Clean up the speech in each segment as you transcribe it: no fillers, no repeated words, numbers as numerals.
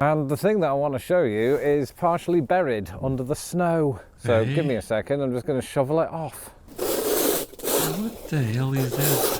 And the thing that I want to show you is partially buried under the snow. So give me a second, I'm just going to shovel it off. What the hell is that?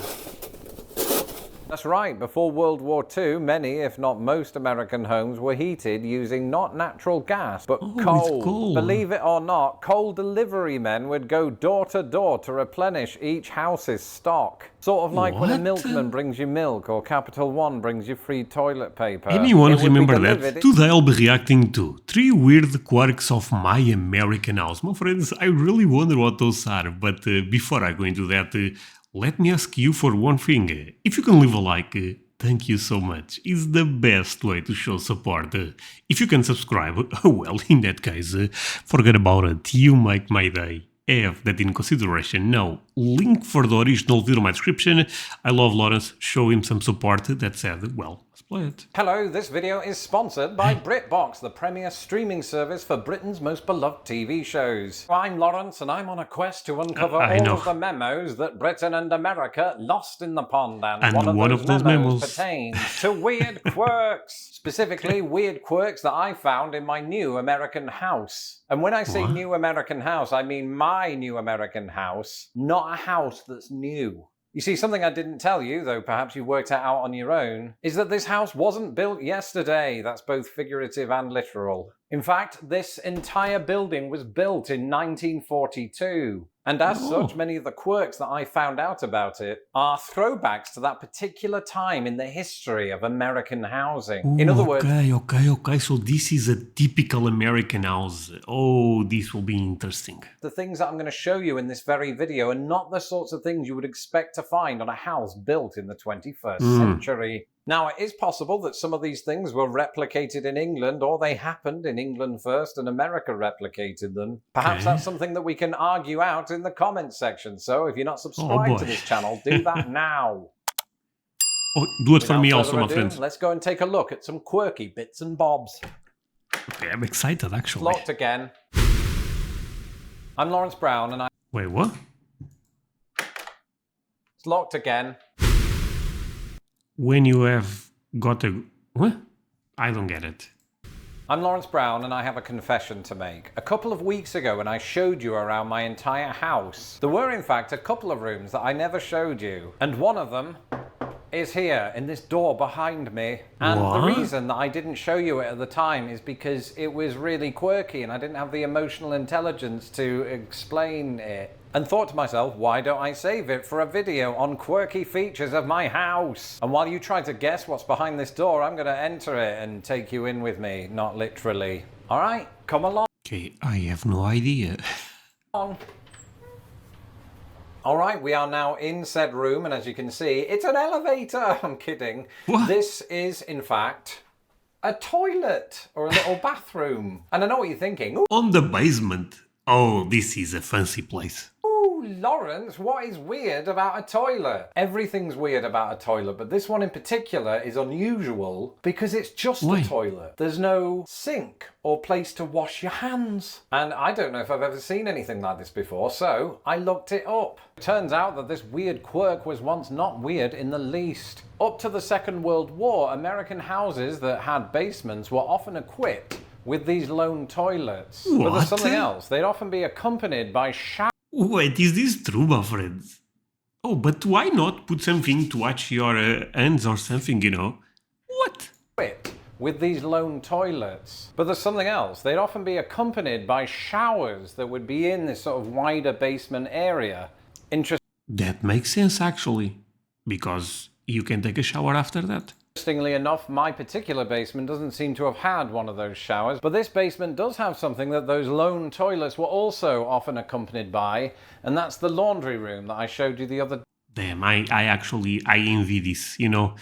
That's right, before World War II, many, if not most, American homes were heated using not natural gas, but coal. Believe it or not, coal delivery men would go door to door to replenish each house's stock. Sort of like when a milkman brings you milk or Capital One brings you free toilet paper. Anyone remember that? Today I'll be reacting to 3 weird quirks of my American house. My friends, I really wonder what those are, but before I go into that, let me ask you for one thing. If you can leave a like, thank you so much. It's the best way to show support. If you can subscribe, well, in that case, forget about it. You make my day. Have that in consideration. Now, link for the original video in my description. I love Lawrence. Show him some support. That said, well, let's play it. Hello, this video is sponsored by BritBox, the premier streaming service for Britain's most beloved TV shows. I'm Lawrence, and I'm on a quest to uncover all of the memos that Britain and America lost in the pond, and one of those memos pertains to weird quirks. Specifically, weird quirks that I found in my new American house. And when I say new American house, I mean my new American house, not a house that's new. You see, something I didn't tell you, though perhaps you worked it out on your own, is that this house wasn't built yesterday. That's both figurative and literal. In fact, this entire building was built in 1942. And as such, many of the quirks that I found out about it are throwbacks to that particular time in the history of American housing. In other words... Okay, so this is a typical American house. Oh, this will be interesting. The things that I'm going to show you in this very video are not the sorts of things you would expect to find on a house built in the 21st century. Now, it is possible that some of these things were replicated in England, or they happened in England first and America replicated them. Perhaps that's something that we can argue out in the comments section. So if you're not subscribed to this channel, do that now. Oh, do it for me also, my friends. Let's go and take a look at some quirky bits and bobs. Okay, I'm excited, actually. Locked again. I'm Lawrence Brown, and I... Wait, what? It's locked again. When you have got a... What? I don't get it. I'm Lawrence Brown, and I have a confession to make. A couple of weeks ago, when I showed you around my entire house, there were in fact a couple of rooms that I never showed you. And one of them is here, in this door behind me. And the reason that I didn't show you it at the time is because it was really quirky and I didn't have the emotional intelligence to explain it. And thought to myself, why don't I save it for a video on quirky features of my house? And while you try to guess what's behind this door, I'm going to enter it and take you in with me, not literally. All right, come along. Okay, I have no idea. All right, we are now in said room, and as you can see, it's an elevator. I'm kidding. What? This is, in fact, a toilet or a little bathroom. And I know what you're thinking. Ooh. On the basement. Oh, this is a fancy place. Lawrence, what is weird about a toilet? Everything's weird about a toilet, but this one in particular is unusual because it's just a toilet. There's no sink or place to wash your hands. And I don't know if I've ever seen anything like this before, so I looked it up. Turns out that this weird quirk was once not weird in the least. Up to the Second World War, American houses that had basements were often equipped with these lone toilets. But there's something else. They'd often be accompanied by showers. Wait, is this true, my friends? Oh, but why not put something to wash your hands or something, you know? What? With these lone toilets. But there's something else. They'd often be accompanied by showers that would be in this sort of wider basement area. That makes sense, actually. Because you can take a shower after that. Interestingly enough, my particular basement doesn't seem to have had one of those showers, but this basement does have something that those lone toilets were also often accompanied by, and that's the laundry room that I showed you the other day. Damn, I envy this, you know,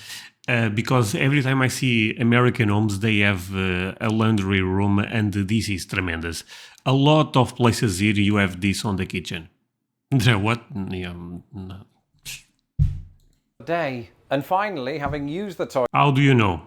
because every time I see American homes, they have a laundry room, and this is tremendous. A lot of places here, you have this on the kitchen. What? No. Day. And finally, having used the toilet... How do you know?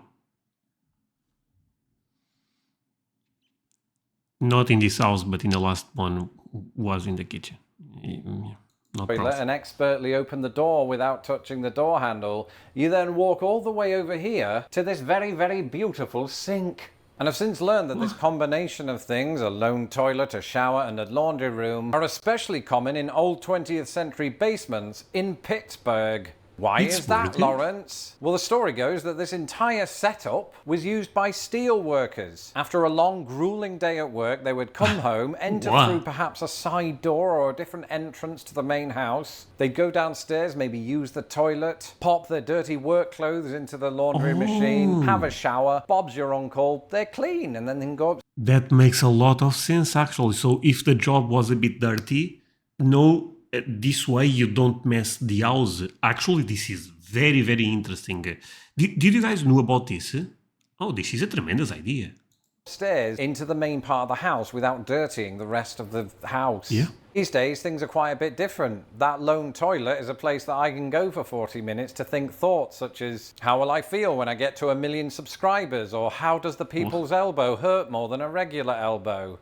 Not in this house, but in the last one was in the kitchen. And expertly open the door without touching the door handle, you then walk all the way over here to this very, very beautiful sink. And I've since learned that this combination of things, a lone toilet, a shower and a laundry room, are especially common in old 20th century basements in Pittsburgh. Why is that, Lawrence? Well, the story goes that this entire setup was used by steel workers. After a long, grueling day at work, they would come home, enter through perhaps a side door or a different entrance to the main house. They'd go downstairs, maybe use the toilet, pop their dirty work clothes into the laundry machine, have a shower, Bob's your uncle, they're clean, and then they can go up. That makes a lot of sense, actually. So if the job was a bit dirty, this way you don't mess the house. Actually, this is very, very interesting. Did you guys know about this? Oh, this is a tremendous idea. Stairs into the main part of the house without dirtying the rest of the house. Yeah. These days, things are quite a bit different. That lone toilet is a place that I can go for 40 minutes to think thoughts such as, how will I feel when I get to 1 million subscribers? Or how does the people's elbow hurt more than a regular elbow?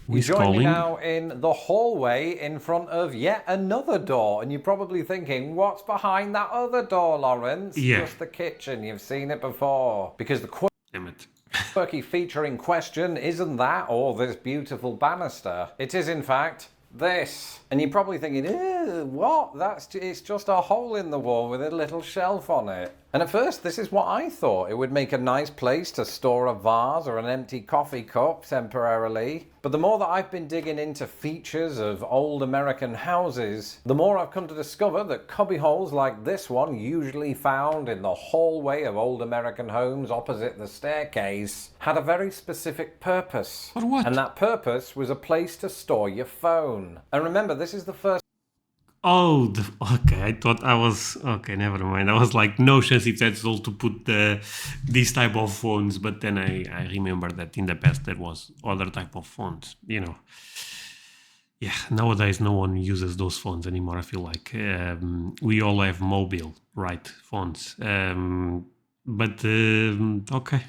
You join me now in the hallway in front of yet another door, and you're probably thinking, what's behind that other door, Lawrence? Yeah. Just the kitchen, you've seen it before. Because the quirky feature in question isn't that or this beautiful banister. It is, in fact, this. And you're probably thinking, ew, what? It's just a hole in the wall with a little shelf on it. And at first, this is what I thought. It would make a nice place to store a vase or an empty coffee cup temporarily. But the more that I've been digging into features of old American houses, the more I've come to discover that cubby holes like this one, usually found in the hallway of old American homes opposite the staircase, had a very specific purpose. What? And that purpose was a place to store your phone. And remember, this is the first. Oh, okay. I thought I was... Okay, never mind. I was like, no chance if that's all to put this type of phones. But then I remember that in the past there was other type of phones, Yeah, nowadays no one uses those phones anymore, I feel like. We all have mobile, right, phones. Okay.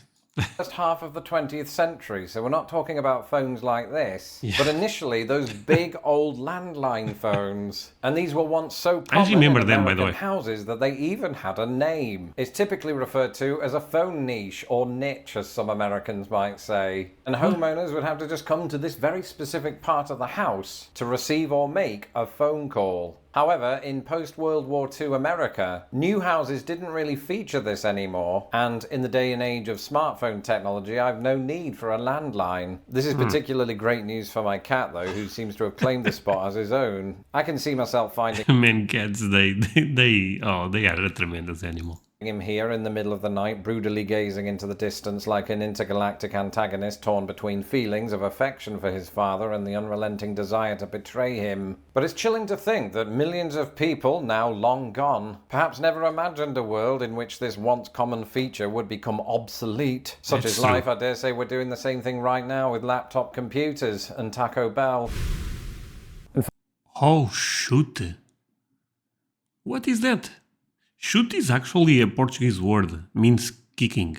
First half of the 20th century, so we're not talking about phones like this, but initially those big old landline phones. And these were once so popular in American houses that they even had a name. It's typically referred to as a phone niche, or niche as some Americans might say. And homeowners would have to just come to this very specific part of the house to receive or make a phone call. However, in post-World War II America, new houses didn't really feature this anymore, and in the day and age of smartphone technology, I've no need for a landline. This is particularly great news for my cat, though, who seems to have claimed the spot as his own. I can see myself finding... Men, cats, they are a tremendous animal. Him here in the middle of the night, broodily gazing into the distance like an intergalactic antagonist torn between feelings of affection for his father and the unrelenting desire to betray him. But it's chilling to think that millions of people, now long gone, perhaps never imagined a world in which this once common feature would become obsolete. Such is life, I dare say we're doing the same thing right now with laptop computers and Taco Bell. Oh, chute. What is that? Chute is actually a Portuguese word, means kicking.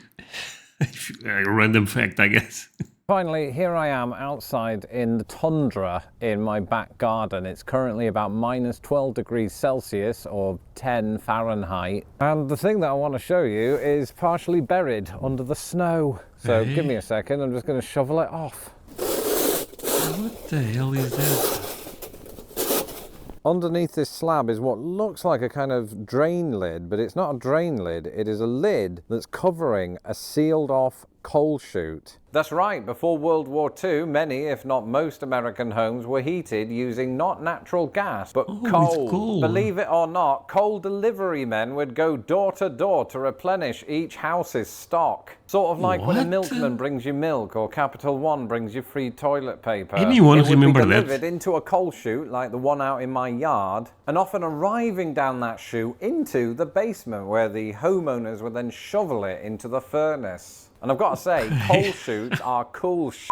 A random fact, I guess. Finally, here I am outside in the tundra in my back garden. It's currently about minus 12 degrees Celsius or 10 Fahrenheit. And the thing that I want to show you is partially buried under the snow. So give me a second, I'm just going to shovel it off. What the hell is that? Underneath this slab is what looks like a kind of drain lid, but it's not a drain lid. It is a lid that's covering a sealed off coal chute. That's right, before World War II, many, if not most American homes were heated using not natural gas, but coal. Believe it or not, coal delivery men would go door to door to replenish each house's stock. Sort of like when a milkman brings you milk or Capital One brings you free toilet paper. Anyone remember that? It would be delivered into a coal chute like the one out in my yard, and often arriving down that chute into the basement where the homeowners would then shovel it into the furnace. And I've got to say, coal chutes are cool shit.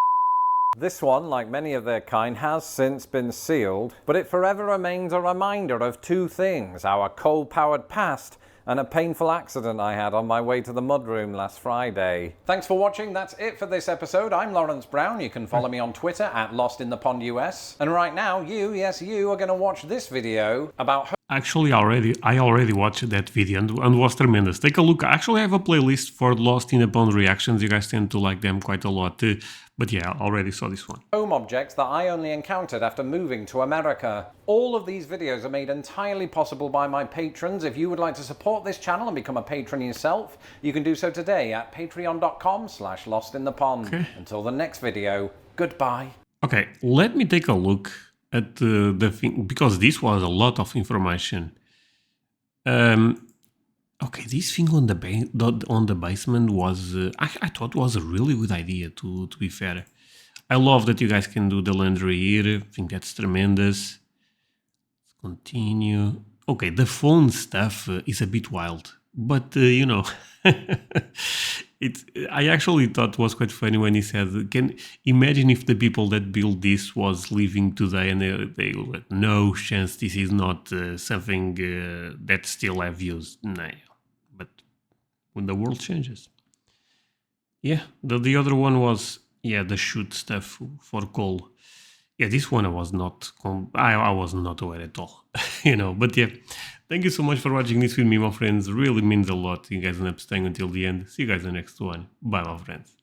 This one, like many of their kind, has since been sealed, but it forever remains a reminder of two things: our coal-powered past and a painful accident I had on my way to the mudroom last Friday. Thanks for watching. That's it for this episode. I'm Lawrence Brown. You can follow me on Twitter @LostInThePondUS. And right now, you are going to watch this video about Actually, I already watched that video and was tremendous. Take a look. Actually, I have a playlist for Lost in a Pond reactions. You guys tend to like them quite a lot. But yeah, I already saw this one. Home objects that I only encountered after moving to America. All of these videos are made entirely possible by my patrons. If you would like to support this channel and become a patron yourself, you can do so today at patreon.com/lostinthepond. Okay. Until the next video, goodbye. Okay, let me take a look at the thing, because this was a lot of information. Okay, this thing on the basement was I thought was a really good idea. To be fair, I love that you guys can do the laundry here. I think that's tremendous. Let's continue. Okay, the phone stuff is a bit wild, but you know, I actually thought was quite funny when he said, "Can imagine if the people that built this was living today and they were no chance this is not something that still have used." No, but when the world changes, yeah. The other one was the chute stuff for coal. Yeah, this one I was not I was not aware at all, you know. But yeah, thank you so much for watching this with me, my friends. Really means a lot. You guys end up staying until the end. See you guys in the next one. Bye, my friends.